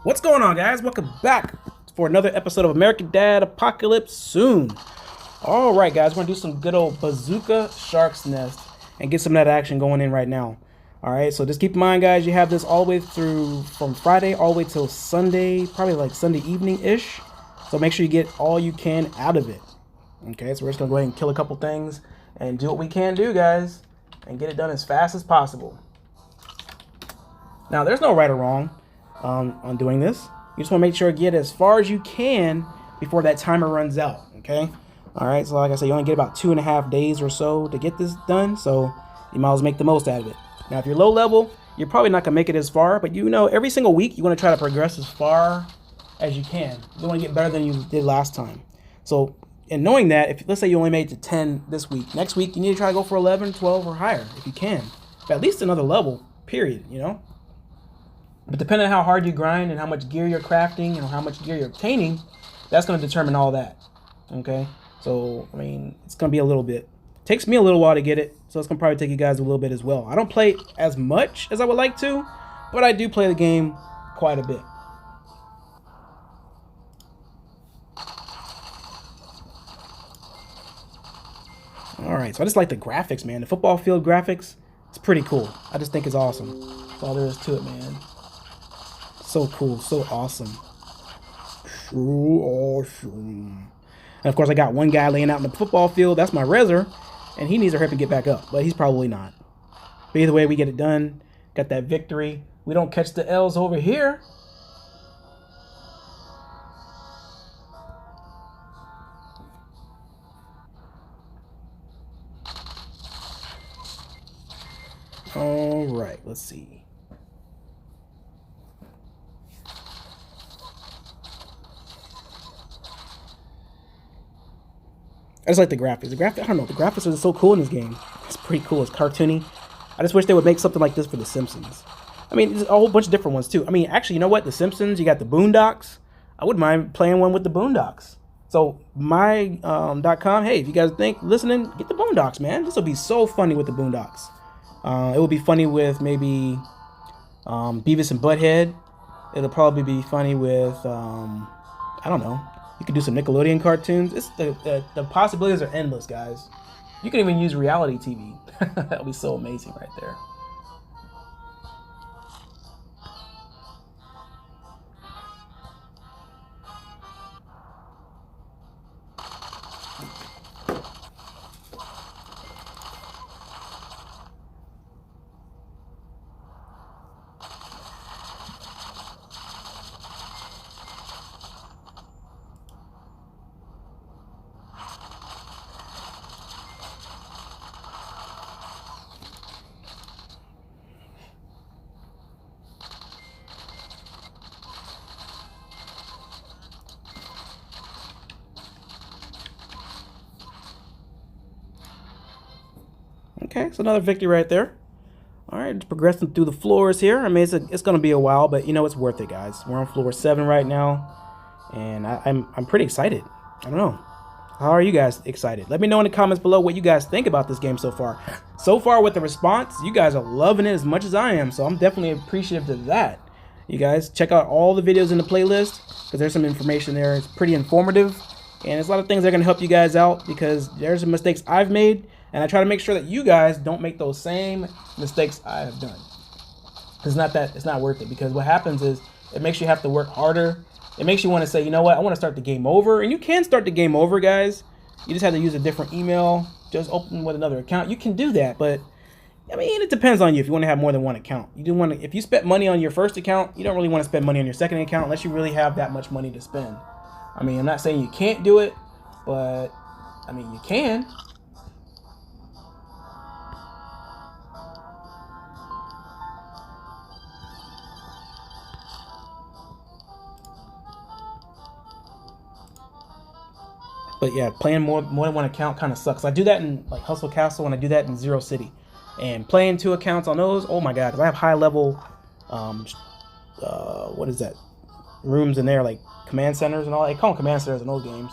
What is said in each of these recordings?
What's going on, guys? Welcome back for another episode of American Dad Apocalypse Soon. All right, guys, we're gonna do some good old bazooka shark's nest and get some of that action going in right now. All right, so just keep in mind, guys, you have this all the way through from Friday all the way till Sunday, probably like Sunday evening-ish. So make sure you get all you can out of it. Okay, so we're just gonna go ahead and kill a couple things and do what we can do, guys, and get it done as fast as possible. Now, there's no right or wrong on doing this. You just want to make sure you get as far as you can before that timer runs out. Okay. All right. So like I said, you only get about 2.5 days or so to get this done. So you might as well make the most out of it. Now, if you're low level, you're probably not gonna make it as far. But you know, every single week you want to try to progress as far as you can. You want to get better than you did last time. So, and knowing that, if let's say you only made it to 10 this week, next week you need to try to go for 11, 12, or higher if you can. At least another level. Period. You know. But depending on how hard you grind and how much gear you're crafting and how much gear you're obtaining, that's going to determine all that. Okay? So, I mean, it's going to be a little bit. It takes me a little while to get it, so it's going to probably take you guys a little bit as well. I don't play as much as I would like to, but I do play the game quite a bit. Alright, so I just like the graphics, man. The football field graphics, it's pretty cool. I just think it's awesome. That's all there is to it, man. So cool, so awesome. So awesome. And of course, I got one guy laying out in the football field. That's my reser, and he needs to hurry up and get back up, but he's probably not. But either way, we get it done. Got that victory. We don't catch the L's over here. All right, let's see. I just like the graphics. I don't know, the graphics are so cool in this game. It's pretty cool. It's cartoony. I just wish they would make something like this for The Simpsons. I mean, there's a whole bunch of different ones, too. I mean, actually, you know what? The Simpsons, you got the Boondocks. I wouldn't mind playing one with the Boondocks. So, my.games, hey, if you guys listening, get the Boondocks, man. This will be so funny with the Boondocks. It will be funny with maybe Beavis and Butthead. It'll probably be funny with, I don't know. You could do some Nickelodeon cartoons. It's the possibilities are endless, guys. You can even use reality TV. That would be so amazing right there. Okay, so another victory right there. All right, just progressing through the floors here. I mean, it's going to be a while, but you know it's worth it, guys. We're on floor 7 right now, and I'm pretty excited. I don't know. How are you guys excited? Let me know in the comments below what you guys think about this game so far. So far with the response, you guys are loving it as much as I am, so I'm definitely appreciative of that. You guys check out all the videos in the playlist because there's some information there. It's pretty informative, and there's a lot of things that are going to help you guys out because there's some mistakes I've made, and I try to make sure that you guys don't make those same mistakes I have done. It's not worth it, because what happens is it makes you have to work harder. It makes you want to say, you know what, I want to start the game over. And you can start the game over, guys. You just have to use a different email. Just open with another account. You can do that, but I mean, it depends on you if you want to have more than one account. You do want to, if you spent money on your first account, you don't really want to spend money on your second account unless you really have that much money to spend. I mean, I'm not saying you can't do it, but I mean, you can. But yeah, playing more than one account kind of sucks. I do that in like Hustle Castle, and I do that in Zero City. And playing 2 accounts on those, oh my god, because I have high level, what is that? rooms in there, like command centers and all. They call them command centers in those games,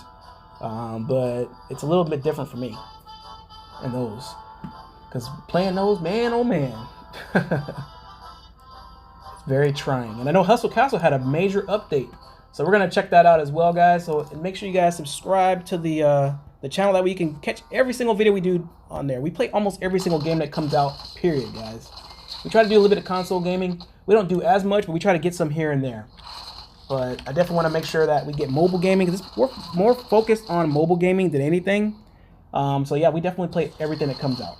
but it's a little bit different for me in those, because playing those, man, oh man, it's very trying. And I know Hustle Castle had a major update, so we're gonna check that out as well, guys. So make sure you guys subscribe to the channel, that way you can catch every single video we do on there. We play almost every single game that comes out, period, guys. We try to do a little bit of console gaming. We don't do as much, but we try to get some here and there. But I definitely want to make sure that we get mobile gaming, because we're more focused on mobile gaming than anything. So yeah, we definitely play everything that comes out.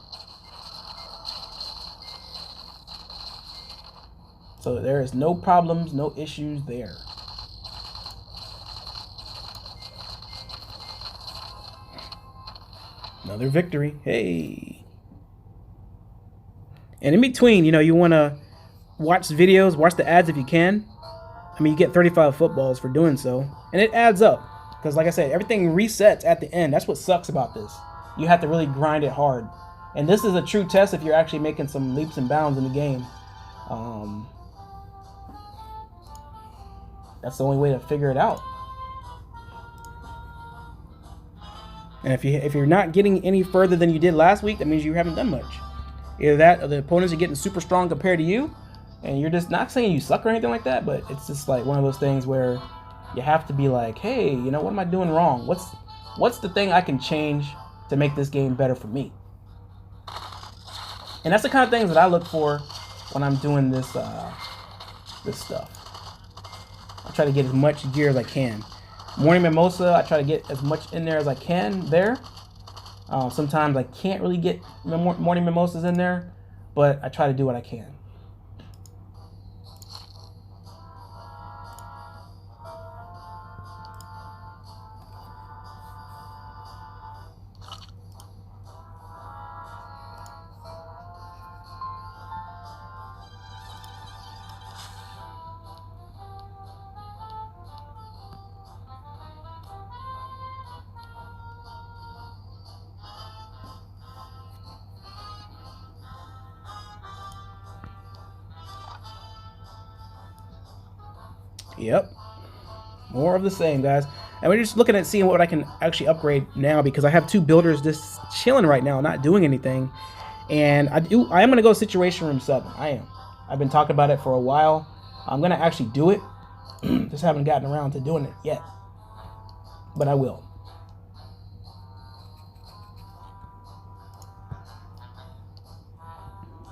So there is no problems, no issues there. Another victory. Hey. And in between, you know, you want to watch videos, watch the ads if you can. I mean, you get 35 footballs for doing so. And it adds up. Because like I said, everything resets at the end. That's what sucks about this. You have to really grind it hard. And this is a true test if you're actually making some leaps and bounds in the game. That's the only way to figure it out. And if you're not getting any further than you did last week, that means you haven't done much. Either that, or the opponents are getting super strong compared to you, and you're just not saying you suck or anything like that, but it's just like one of those things where you have to be like, hey, you know, what am I doing wrong? What's the thing I can change to make this game better for me? And that's the kind of things that I look for when I'm doing this this stuff. I try to get as much gear as I can. Morning Mimosa, I try to get as much in there as I can there. Sometimes I can't really get Morning Mimosas in there, but I try to do what I can. Yep. More of the same, guys. And we're just looking at seeing what I can actually upgrade now, because I have two builders just chilling right now, not doing anything. And I am going to go Situation Room 7. I am. I've been talking about it for a while. I'm going to actually do it. Just haven't gotten around to doing it yet. But I will.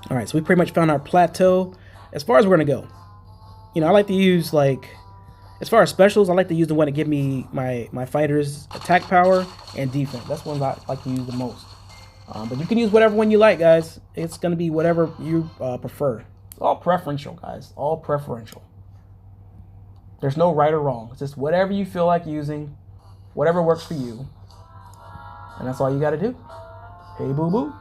All right, so we pretty much found our plateau. As far as we're going to go, you know, I like to use, like, as far as specials, I like to use the one to give me my fighters attack power and defense. That's one I like to use the most. But you can use whatever one you like, guys. It's going to be whatever you prefer. It's all preferential, guys. All preferential. There's no right or wrong. It's just whatever you feel like using, whatever works for you. And that's all you got to do. Hey, boo-boo.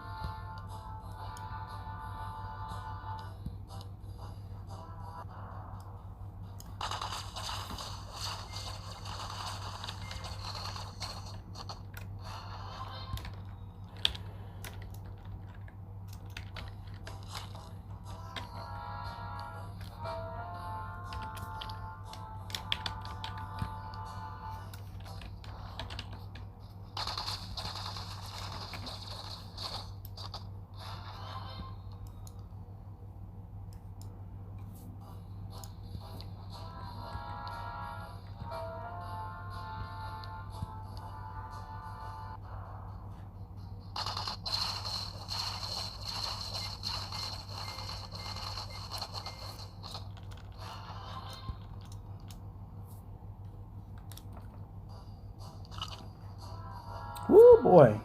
Woo, boy.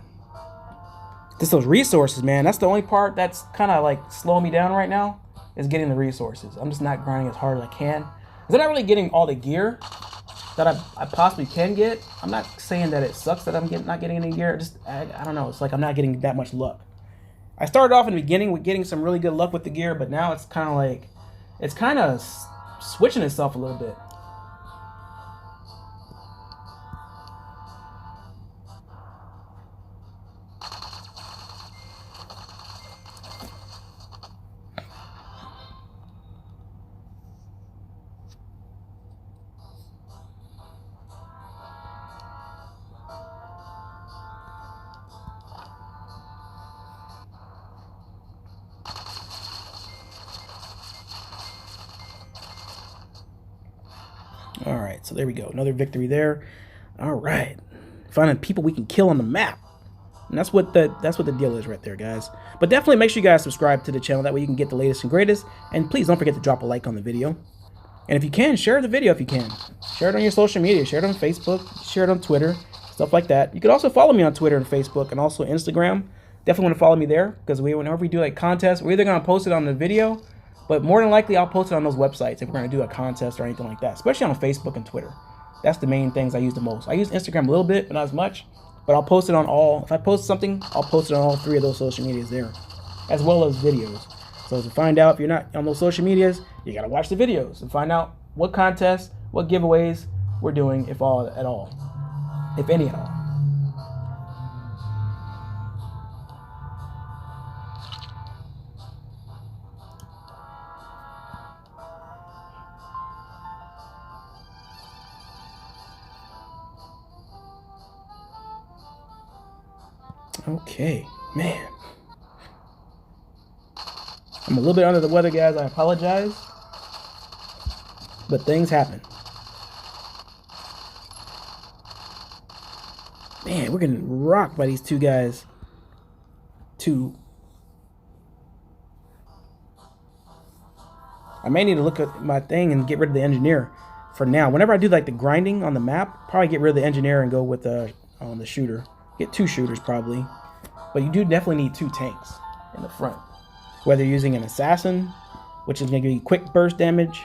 Just those resources, man. That's the only part that's kind of like slowing me down right now, is getting the resources. I'm just not grinding as hard as I can. Because I'm not really getting all the gear that I possibly can get. I'm not saying that it sucks that I'm not getting any gear. I don't know. It's like I'm not getting that much luck. I started off in the beginning with getting some really good luck with the gear, but now it's kind of like, it's kind of switching itself a little bit. right, so there we go. Another victory there. All right, finding people we can kill on the map. And that's what the deal is right there, guys. But definitely make sure you guys subscribe to the channel. That way you can get the latest and greatest. And please don't forget to drop a like on the video. And if you can, share the video if you can. Share it on your social media. Share it on Facebook. Share it on Twitter. Stuff like that. You can also follow me on Twitter and Facebook and also Instagram. Definitely want to follow me there, because whenever we do like contests, we're either going to post it on the video, but more than likely I'll post it on those websites if we're going to do a contest or anything like that, especially on Facebook and Twitter. That's the main things I use the most. I use Instagram a little bit, but not as much. But I'll post it on all. If I post something, I'll post it on all 3 of those social medias there, as well as videos. So to find out if you're not on those social medias, you got to watch the videos and find out what contests, what giveaways we're doing, if all at all, if any at all. Okay, man. I'm a little bit under the weather, guys. I apologize. But things happen. Man, we're getting rocked by these 2 guys. I may need to look at my thing and get rid of the engineer for now. Whenever I do like the grinding on the map, probably get rid of the engineer and go with the shooter. Get 2 shooters probably. But you do definitely need 2 tanks in the front. Whether you're using an assassin, which is going to give you quick burst damage,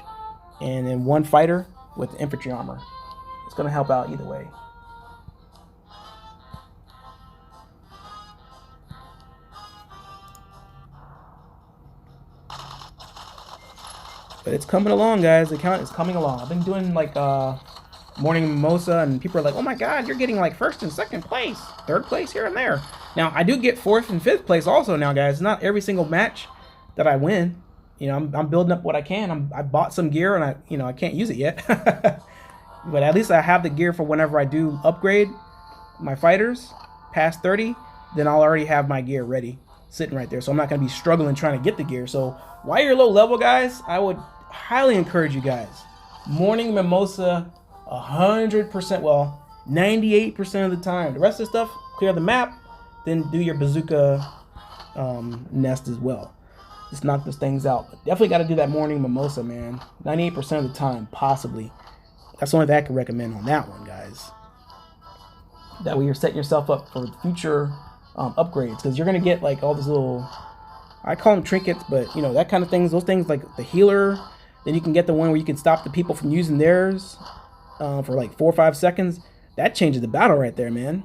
and then 1 fighter with infantry armor. It's going to help out either way. But it's coming along, guys. The count is coming along. I've been doing like morning mimosa, and people are like, oh my god, you're getting like 1st and 2nd place, 3rd place here and there. Now I do get 4th and 5th place also now, guys. It's not every single match that I win. You know, I'm building up what I can. I bought some gear, and I can't use it yet. But at least I have the gear for whenever I do upgrade my fighters past 30, then I'll already have my gear ready, sitting right there. So I'm not going to be struggling trying to get the gear. So while you're low level, guys, I would highly encourage you guys. Morning mimosa 100%, well, 98% of the time. The rest of the stuff, clear the map, then do your bazooka nest as well. Just knock those things out. But definitely got to do that morning mimosa, man. 98% of the time, possibly. That's the only thing I can recommend on that one, guys. That way you're setting yourself up for future upgrades, because you're going to get like all these little, I call them trinkets, but you know, that kind of things. Those things like the healer. Then you can get the one where you can stop the people from using theirs for like 4 or 5 seconds. That changes the battle right there, man.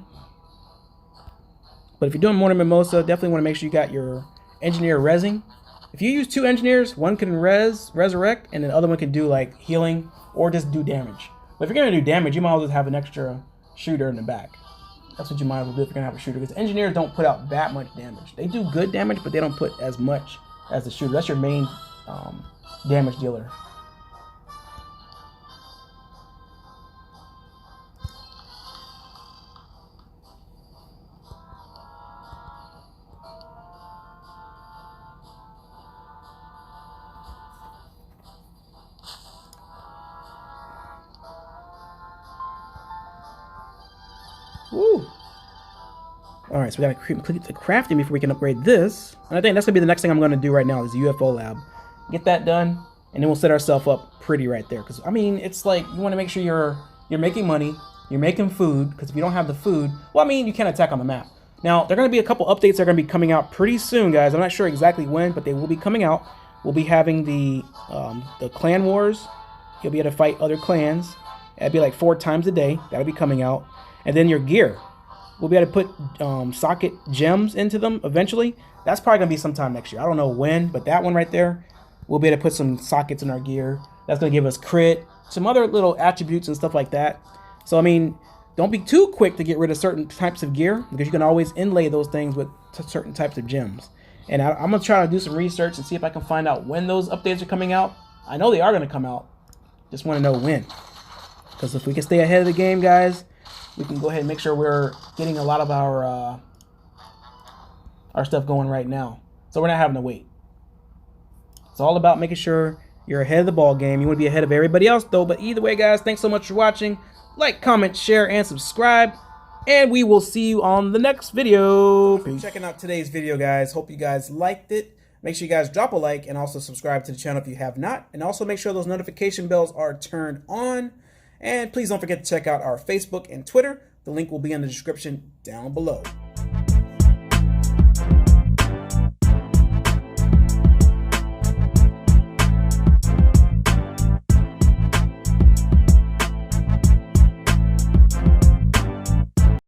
But if you're doing morning mimosa, definitely want to make sure you got your engineer rezzing. If you use 2 engineers, one can resurrect, and the other one can do like healing or just do damage. But if you're gonna do damage, you might as well just have an extra shooter in the back. That's what you might as well do if you're gonna have a shooter, because engineers don't put out that much damage. They do good damage, but they don't put as much as the shooter. That's your main damage dealer. Woo! Alright, so we gotta complete the crafting before we can upgrade this. And I think that's gonna be the next thing I'm gonna do right now, is the UFO lab. Get that done, and then we'll set ourselves up pretty right there. Because I mean, it's like you want to make sure you're making money, you're making food. Because if you don't have the food, well, I mean, you can't attack on the map. Now, there are gonna be a couple updates that are gonna be coming out pretty soon, guys. I'm not sure exactly when, but they will be coming out. We'll be having the clan wars. You'll be able to fight other clans. That'd be like 4 times a day. That'll be coming out. And then your gear, we'll be able to put socket gems into them eventually. That's probably gonna be sometime next year. I don't know when, but that one right there, we'll be able to put some sockets in our gear. That's gonna give us crit, some other little attributes and stuff like that. So I mean, don't be too quick to get rid of certain types of gear, because you can always inlay those things with certain types of gems. And I'm gonna try to do some research and see if I can find out when those updates are coming out. I know they are gonna come out. Just want to know when. Because if we can stay ahead of the game, guys, we can go ahead and make sure we're getting a lot of our stuff going right now. So we're not having to wait. It's all about making sure You're ahead of the ball game. You want to be ahead of everybody else, though. But either way, guys, thanks so much for watching. Like, comment, share, and subscribe. And we will see you on the next video. Peace. Checking out today's video, guys. Hope you guys liked it. Make sure you guys drop a like and also subscribe to the channel if you have not. And also make sure those notification bells are turned on. And please don't forget to check out our Facebook and Twitter. The link will be in the description down below.